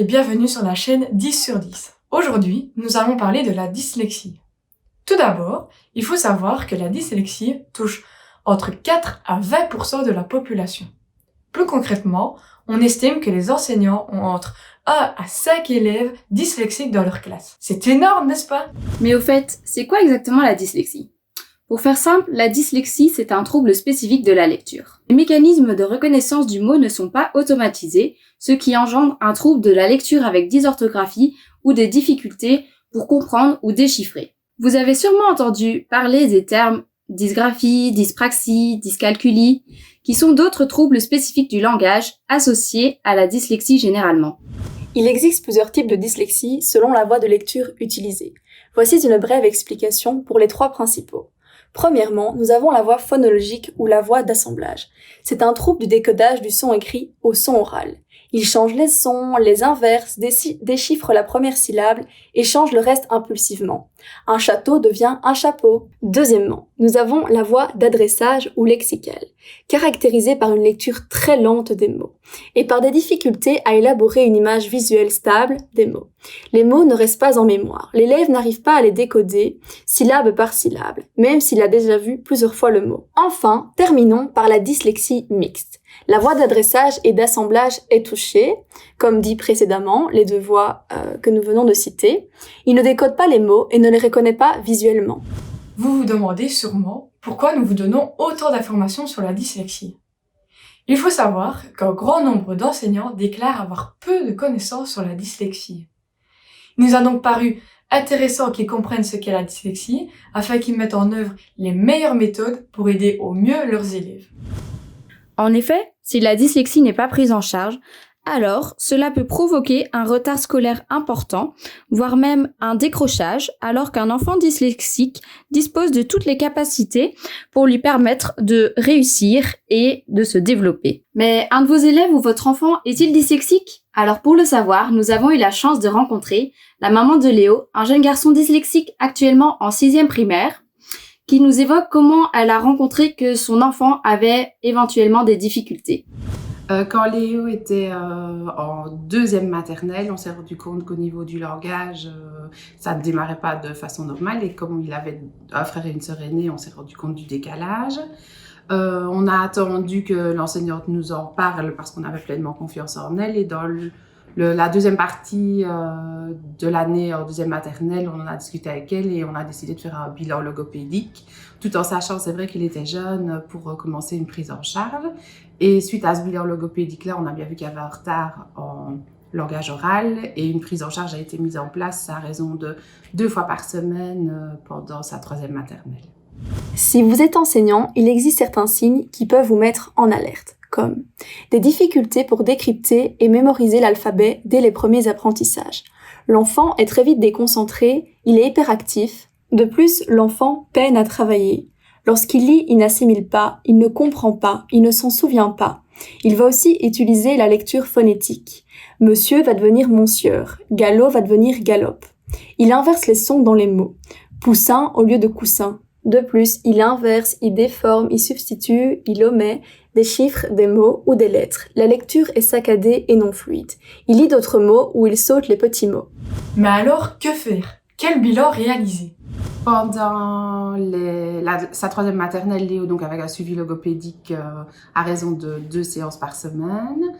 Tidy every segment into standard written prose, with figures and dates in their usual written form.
et bienvenue sur la chaîne 10 sur 10. Aujourd'hui, nous allons parler de la dyslexie. Tout d'abord, il faut savoir que la dyslexie touche entre 4 à 20% de la population. Plus concrètement, on estime que les enseignants ont entre 1 à 5 élèves dyslexiques dans leur classe. C'est énorme, n'est-ce pas? Mais au fait, c'est quoi exactement la dyslexie? Pour faire simple, la dyslexie, c'est un trouble spécifique de la lecture. Les mécanismes de reconnaissance du mot ne sont pas automatisés, ce qui engendre un trouble de la lecture avec dysorthographie ou des difficultés pour comprendre ou déchiffrer. Vous avez sûrement entendu parler des termes dysgraphie, dyspraxie, dyscalculie, qui sont d'autres troubles spécifiques du langage associés à la dyslexie généralement. Il existe plusieurs types de dyslexie selon la voie de lecture utilisée. Voici une brève explication pour les trois principaux. Premièrement, nous avons la voie phonologique ou la voie d'assemblage. C'est un trouble du décodage du son écrit au son oral. Il change les sons, les inverse, déchiffre la première syllabe et change le reste impulsivement. Un château devient un chapeau. Deuxièmement, nous avons la voie d'adressage ou lexicale, caractérisée par une lecture très lente des mots et par des difficultés à élaborer une image visuelle stable des mots. Les mots ne restent pas en mémoire. L'élève n'arrive pas à les décoder syllabe par syllabe, même s'il a déjà vu plusieurs fois le mot. Enfin, terminons par la dyslexie mixte. La voie d'adressage et d'assemblage est touchée, comme dit précédemment, les deux voies que nous venons de citer. Il ne décode pas les mots et ne les reconnaît pas visuellement. Vous vous demandez sûrement pourquoi nous vous donnons autant d'informations sur la dyslexie. Il faut savoir qu'un grand nombre d'enseignants déclarent avoir peu de connaissances sur la dyslexie. Il nous a donc paru intéressant qu'ils comprennent ce qu'est la dyslexie afin qu'ils mettent en œuvre les meilleures méthodes pour aider au mieux leurs élèves. En effet, si la dyslexie n'est pas prise en charge, alors cela peut provoquer un retard scolaire important, voire même un décrochage, alors qu'un enfant dyslexique dispose de toutes les capacités pour lui permettre de réussir et de se développer. Mais un de vos élèves ou votre enfant est-il dyslexique? Alors pour le savoir, nous avons eu la chance de rencontrer la maman de Léo, un jeune garçon dyslexique actuellement en 6e primaire, qui nous évoque comment elle a rencontré que son enfant avait éventuellement des difficultés. Quand Léo était en 2e maternelle, on s'est rendu compte qu'au niveau du langage, ça ne démarrait pas de façon normale. Et comme il avait un frère et une sœur aînés, on s'est rendu compte du décalage. On a attendu que l'enseignante nous en parle parce qu'on avait pleinement confiance en elle. Et dans la deuxième partie de l'année en 2e maternelle, on en a discuté avec elle et on a décidé de faire un bilan logopédique, tout en sachant, c'est vrai qu'il était jeune, pour commencer une prise en charge. Et suite à ce bilan logopédique-là, on a bien vu qu'il y avait un retard en langage oral et une prise en charge a été mise en place à raison de 2 fois par semaine pendant sa 3e maternelle. Si vous êtes enseignant, il existe certains signes qui peuvent vous mettre en alerte, comme des difficultés pour décrypter et mémoriser l'alphabet dès les premiers apprentissages. L'enfant est très vite déconcentré, il est hyperactif. De plus, l'enfant peine à travailler. Lorsqu'il lit, il n'assimile pas, il ne comprend pas, il ne s'en souvient pas. Il va aussi utiliser la lecture phonétique. Monsieur va devenir monsieur, galop va devenir galope. Il inverse les sons dans les mots. Poussin au lieu de coussin. De plus, il inverse, il déforme, il substitue, il omet des chiffres, des mots ou des lettres. La lecture est saccadée et non fluide. Il lit d'autres mots ou il saute les petits mots. Mais alors, que faire? Quel bilan réaliser? Pendant sa 3e maternelle, Léo, donc avec un suivi logopédique à raison de 2 séances par semaine,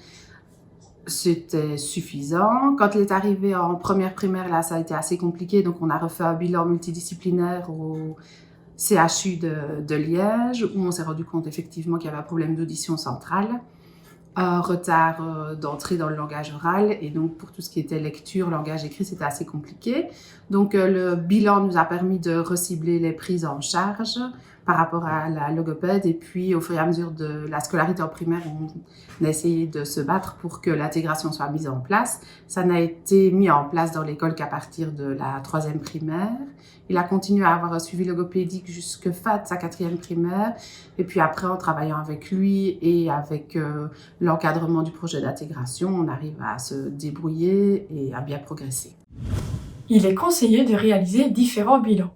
c'était suffisant. Quand il est arrivé en 1re primaire, là, ça a été assez compliqué, donc on a refait un bilan multidisciplinaire au CHU de Liège, où on s'est rendu compte effectivement qu'il y avait un problème d'audition centrale, un retard d'entrée dans le langage oral, et donc pour tout ce qui était lecture, langage écrit, c'était assez compliqué. Donc le bilan nous a permis de recibler les prises en charge par rapport à la logopède, et puis au fur et à mesure de la scolarité en primaire, on a essayé de se battre pour que l'intégration soit mise en place. Ça n'a été mis en place dans l'école qu'à partir de la 3e primaire. Il a continué à avoir un suivi logopédique jusqu'à fin de sa 4e primaire. Et puis après, en travaillant avec lui et avec l'encadrement du projet d'intégration, on arrive à se débrouiller et à bien progresser. Il est conseillé de réaliser différents bilans,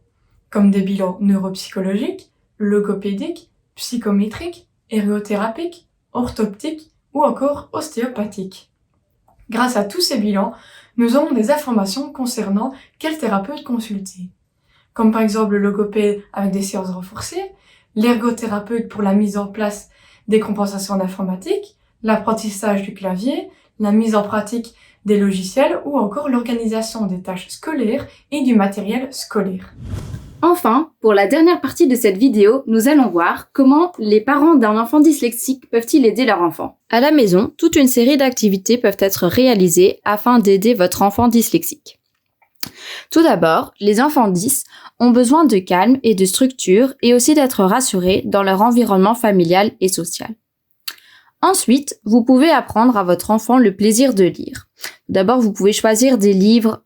comme des bilans neuropsychologiques, logopédiques, psychométriques, ergothérapiques, orthoptiques ou encore ostéopathiques. Grâce à tous ces bilans, nous aurons des informations concernant quel thérapeute consulter. Comme par exemple le logopède avec des séances renforcées, l'ergothérapeute pour la mise en place des compensations d'informatique, l'apprentissage du clavier, la mise en pratique des logiciels ou encore l'organisation des tâches scolaires et du matériel scolaire. Enfin, pour la dernière partie de cette vidéo, nous allons voir comment les parents d'un enfant dyslexique peuvent-ils aider leur enfant. À la maison, toute une série d'activités peuvent être réalisées afin d'aider votre enfant dyslexique. Tout d'abord, les enfants dys ont besoin de calme et de structure et aussi d'être rassurés dans leur environnement familial et social. Ensuite, vous pouvez apprendre à votre enfant le plaisir de lire. D'abord, vous pouvez choisir des livres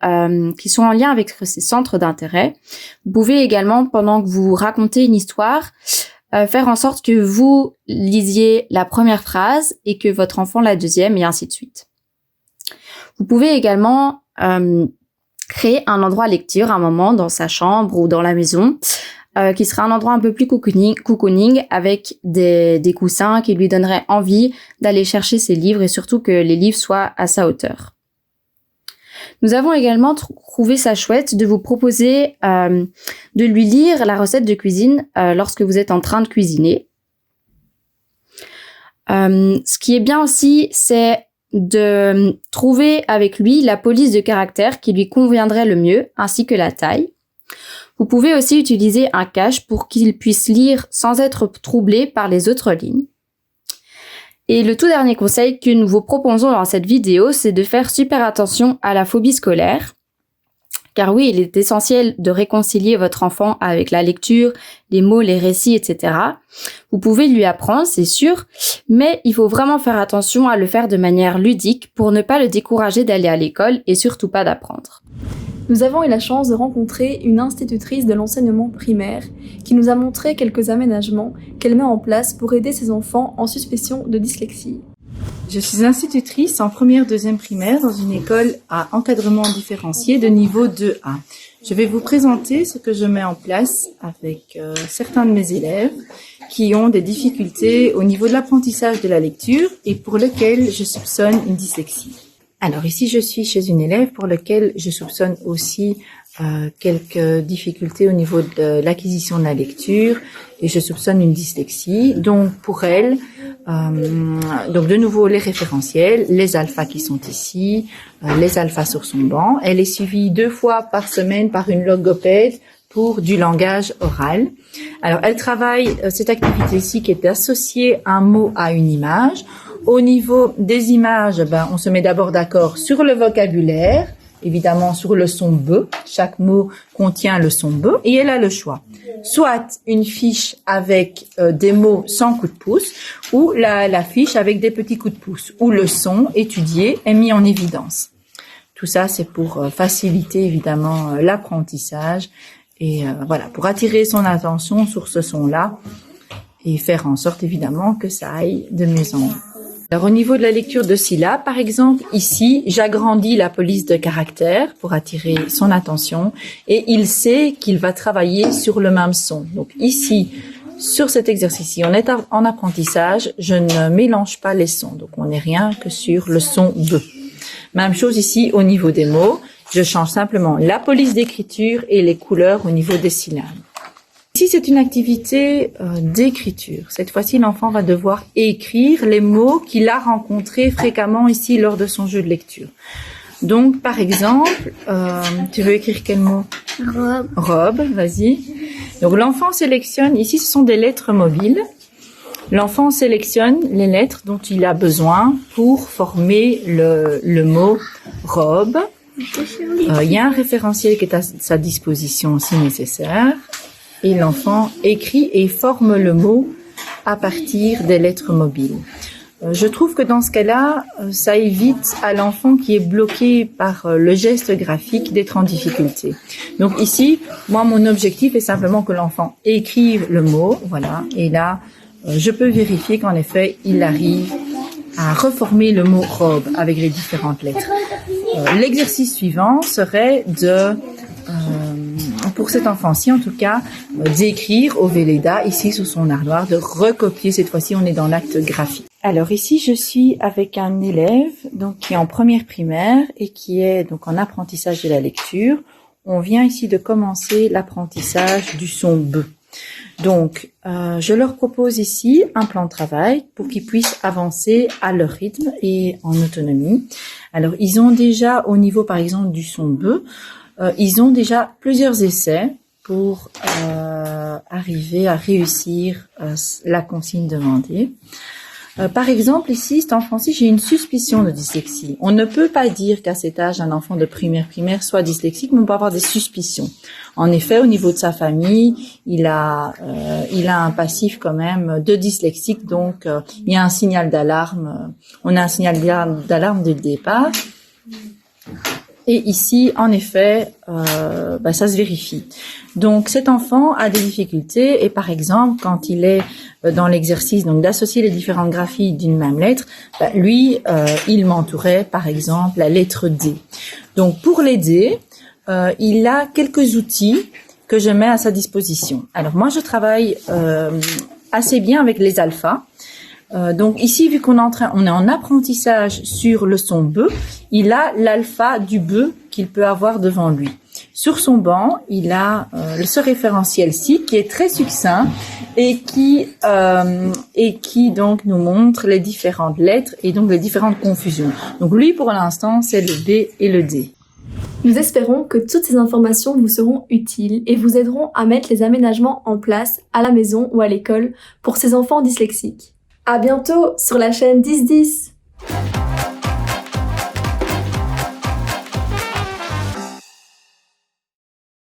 qui sont en lien avec ses centres d'intérêt. Vous pouvez également, pendant que vous racontez une histoire, faire en sorte que vous lisiez la première phrase et que votre enfant la deuxième et ainsi de suite. Vous pouvez également créer un endroit lecture, un moment dans sa chambre ou dans la maison, qui sera un endroit un peu plus cocooning avec des coussins qui lui donneraient envie d'aller chercher ses livres et surtout que les livres soient à sa hauteur. Nous avons également trouvé ça chouette de vous proposer de lui lire la recette de cuisine lorsque vous êtes en train de cuisiner. Ce qui est bien aussi, c'est de trouver avec lui la police de caractère qui lui conviendrait le mieux, ainsi que la taille. Vous pouvez aussi utiliser un cache pour qu'il puisse lire sans être troublé par les autres lignes. Et le tout dernier conseil que nous vous proposons dans cette vidéo, c'est de faire super attention à la phobie scolaire. Car oui, il est essentiel de réconcilier votre enfant avec la lecture, les mots, les récits, etc. Vous pouvez lui apprendre, c'est sûr, mais il faut vraiment faire attention à le faire de manière ludique pour ne pas le décourager d'aller à l'école et surtout pas d'apprendre. Nous avons eu la chance de rencontrer une institutrice de l'enseignement primaire qui nous a montré quelques aménagements qu'elle met en place pour aider ses enfants en suspicion de dyslexie. Je suis institutrice en première, deuxième primaire dans une école à encadrement différencié de niveau 2A. Je vais vous présenter ce que je mets en place avec certains de mes élèves qui ont des difficultés au niveau de l'apprentissage de la lecture et pour lesquels je soupçonne une dyslexie. Alors ici, je suis chez une élève pour laquelle je soupçonne aussi quelques difficultés au niveau de l'acquisition de la lecture et je soupçonne une dyslexie. Donc pour elle, donc de nouveau les référentiels, les alphas qui sont ici, les alphas sur son banc. Elle est suivie 2 fois par semaine par une logopède pour du langage oral. Alors elle travaille cette activité-ci qui est associée un mot à une image. Au niveau des images, on se met d'abord d'accord sur le vocabulaire, évidemment sur le son B. Chaque mot contient le son B et elle a le choix. Soit une fiche avec des mots sans coup de pouce ou la fiche avec des petits coups de pouce où le son étudié est mis en évidence. Tout ça, c'est pour faciliter évidemment l'apprentissage et voilà, pour attirer son attention sur ce son-là et faire en sorte évidemment que ça aille de mieux en mieux. Alors au niveau de la lecture de syllabes, par exemple, ici, j'agrandis la police de caractère pour attirer son attention et il sait qu'il va travailler sur le même son. Donc ici, sur cet exercice-ci, on est en apprentissage, je ne mélange pas les sons, donc on n'est rien que sur le son B. Même chose ici au niveau des mots, je change simplement la police d'écriture et les couleurs au niveau des syllabes. Ici, c'est une activité d'écriture. Cette fois-ci, l'enfant va devoir écrire les mots qu'il a rencontrés fréquemment ici lors de son jeu de lecture. Donc, par exemple, tu veux écrire quel mot ? Robe. Robe, vas-y. Donc, l'enfant sélectionne, ici, ce sont des lettres mobiles. L'enfant sélectionne les lettres dont il a besoin pour former le mot robe. Il y a un référentiel qui est à sa disposition si nécessaire. Et l'enfant écrit et forme le mot à partir des lettres mobiles. Je trouve que dans ce cas-là, ça évite à l'enfant qui est bloqué par le geste graphique d'être en difficulté. Donc ici, moi, mon objectif est simplement que l'enfant écrive le mot, voilà, et là, je peux vérifier qu'en effet, il arrive à reformer le mot robe avec les différentes lettres. L'exercice suivant serait pour cet enfant-ci, en tout cas, d'écrire au Velleda, ici sous son ardoire, de recopier, cette fois-ci on est dans l'acte graphique. Alors ici, je suis avec un élève donc qui est en première primaire et qui est donc en apprentissage de la lecture. On vient ici de commencer l'apprentissage du son B. Donc, je leur propose ici un plan de travail pour qu'ils puissent avancer à leur rythme et en autonomie. Alors, ils ont déjà, au niveau par exemple du son B, ils ont déjà plusieurs essais pour arriver à réussir la consigne demandée. Par exemple, ici, cet enfant-ci, j'ai une suspicion de dyslexie. On ne peut pas dire qu'à cet âge, un enfant de primaire soit dyslexique, mais on peut avoir des suspicions. En effet, au niveau de sa famille, il a un passif quand même de dyslexique, donc il y a un signal d'alarme. On a un signal d'alarme dès le départ. Et ici, en effet, ça se vérifie. Donc, cet enfant a des difficultés et par exemple, quand il est dans l'exercice donc d'associer les différentes graphies d'une même lettre, lui, il m'entourait par exemple la lettre D. Donc, pour l'aider, il a quelques outils que je mets à sa disposition. Alors, moi, je travaille assez bien avec les alphas. Donc ici, vu qu'on est en apprentissage sur le son B, il a l'alpha du B qu'il peut avoir devant lui. Sur son banc, il a ce référentiel-ci qui est très succinct et qui donc nous montre les différentes lettres et donc les différentes confusions. Donc lui, pour l'instant, c'est le B et le D. Nous espérons que toutes ces informations vous seront utiles et vous aideront à mettre les aménagements en place à la maison ou à l'école pour ces enfants dyslexiques. À bientôt sur la chaîne 10-10.